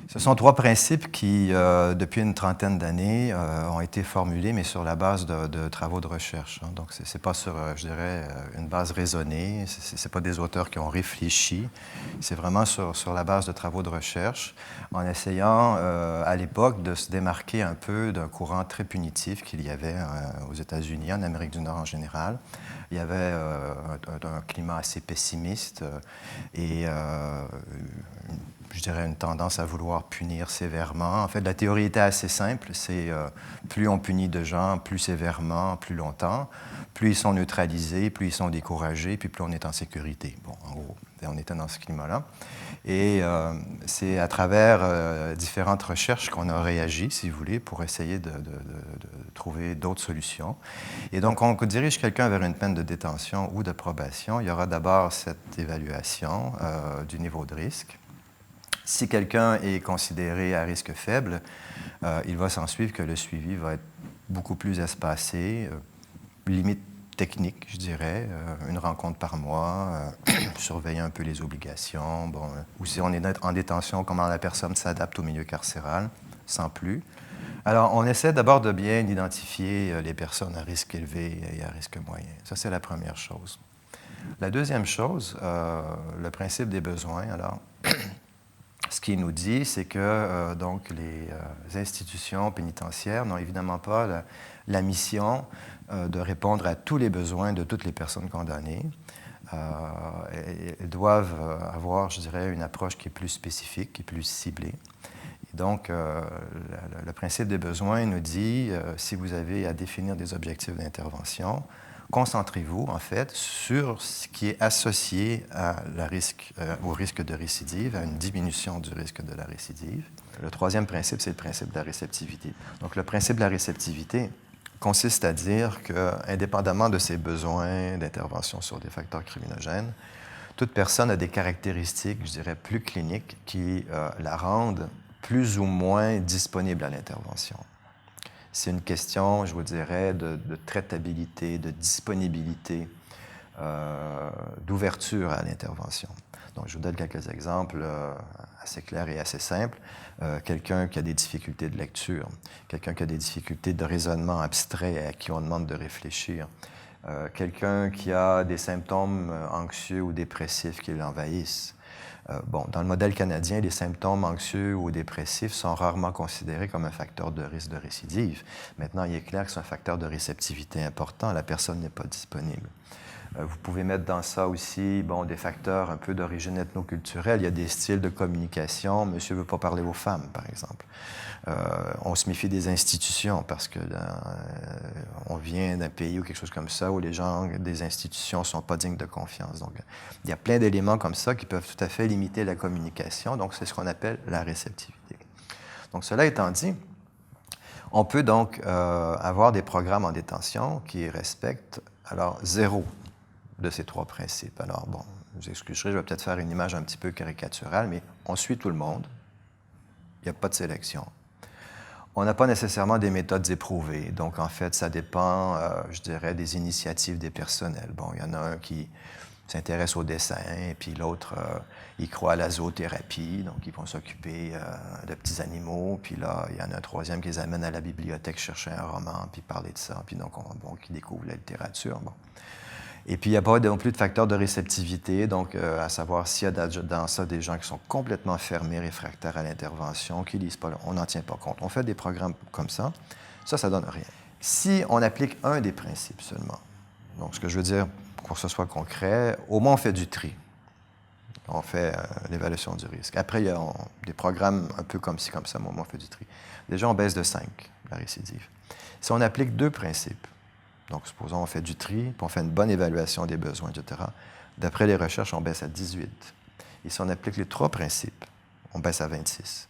Ce sont trois principes qui, depuis une trentaine d'années, ont été formulés, mais sur la base de travaux de recherche. Hein. Donc, ce n'est pas sur, je dirais, une base raisonnée, ce n'est pas des auteurs qui ont réfléchi, c'est vraiment sur la base de travaux de recherche, en essayant, à l'époque, de se démarquer un peu d'un courant très punitif qu'il y avait aux États-Unis, en Amérique du Nord en général. Il y avait un climat assez pessimiste et je dirais, une tendance à vouloir punir sévèrement. En fait, la théorie était assez simple, c'est plus on punit de gens plus sévèrement, plus longtemps, plus ils sont neutralisés, plus ils sont découragés, puis plus on est en sécurité. Bon, en gros, on était dans ce climat-là. Et c'est à travers différentes recherches qu'on a réagi, si vous voulez, pour essayer de trouver d'autres solutions. Et donc, on dirige quelqu'un vers une peine de détention ou de probation. Il y aura d'abord cette évaluation du niveau de risque. Si quelqu'un est considéré à risque faible, il va s'en suivre que le suivi va être beaucoup plus espacé, limite technique, je dirais, une rencontre par mois, surveiller un peu les obligations, bon, ou si on est en détention, comment la personne s'adapte au milieu carcéral, sans plus. Alors, on essaie d'abord de bien identifier les personnes à risque élevé et à risque moyen. Ça, c'est la première chose. La deuxième chose, le principe des besoins, alors... Ce qu'il nous dit, c'est que donc les institutions pénitentiaires n'ont évidemment pas la mission de répondre à tous les besoins de toutes les personnes condamnées. Elles doivent avoir, je dirais, une approche qui est plus spécifique, qui est plus ciblée. Et donc, le principe des besoins nous dit, si vous avez à définir des objectifs d'intervention, concentrez-vous, en fait, sur ce qui est associé au risque de récidive, à une diminution du risque de la récidive. Le troisième principe, c'est le principe de la réceptivité. Donc, le principe de la réceptivité consiste à dire qu'indépendamment de ses besoins d'intervention sur des facteurs criminogènes, toute personne a des caractéristiques, je dirais, plus cliniques qui la rendent plus ou moins disponible à l'intervention. C'est une question, je vous dirais, de traitabilité, de disponibilité, d'ouverture à l'intervention. Donc, je vous donne quelques exemples assez clairs et assez simples. Quelqu'un qui a des difficultés de lecture, quelqu'un qui a des difficultés de raisonnement abstrait à qui on demande de réfléchir, quelqu'un qui a des symptômes anxieux ou dépressifs qui l'envahissent. Bon, dans le modèle canadien, les symptômes anxieux ou dépressifs sont rarement considérés comme un facteur de risque de récidive. Maintenant, il est clair que c'est un facteur de réceptivité important. La personne n'est pas disponible. Vous pouvez mettre dans ça aussi des facteurs un peu d'origine ethnoculturelle. Il y a des styles de communication. Monsieur ne veut pas parler aux femmes, par exemple. On se méfie des institutions parce que on vient d'un pays ou quelque chose comme ça où les gens des institutions ne sont pas dignes de confiance. Donc, il y a plein d'éléments comme ça qui peuvent tout à fait limiter la communication. Donc, c'est ce qu'on appelle la réceptivité. Donc, cela étant dit, on peut donc avoir des programmes en détention qui respectent, alors, zéro de ces trois principes. Alors, bon, vous excuserez, je vais peut-être faire une image un petit peu caricaturale, mais on suit tout le monde. Il n'y a pas de sélection. On n'a pas nécessairement des méthodes éprouvées. Donc, en fait, ça dépend, je dirais, des initiatives des personnels. Bon, il y en a un qui s'intéresse au dessin, et puis l'autre, il croit à la zoothérapie, donc ils vont s'occuper de petits animaux. Puis là, il y en a un troisième qui les amène à la bibliothèque chercher un roman, puis parler de ça, puis donc, qui découvre la littérature. Bon. Et puis, il n'y a pas non plus de facteur de réceptivité, donc à savoir s'il y a dans ça des gens qui sont complètement fermés, réfractaires à l'intervention, qui ne lisent pas, on n'en tient pas compte. On fait des programmes comme ça, ça ne donne rien. Si on applique un des principes seulement, donc ce que je veux dire, pour que ce soit concret, au moins on fait du tri. On fait l'évaluation du risque. Après, il y a des programmes un peu comme ci, comme ça, mais au moins on fait du tri. Déjà, on baisse de 5, la récidive. Si on applique deux principes, donc, supposons on fait du tri, puis on fait une bonne évaluation des besoins, etc. D'après les recherches, on baisse à 18. Et si on applique les trois principes, on baisse à 26.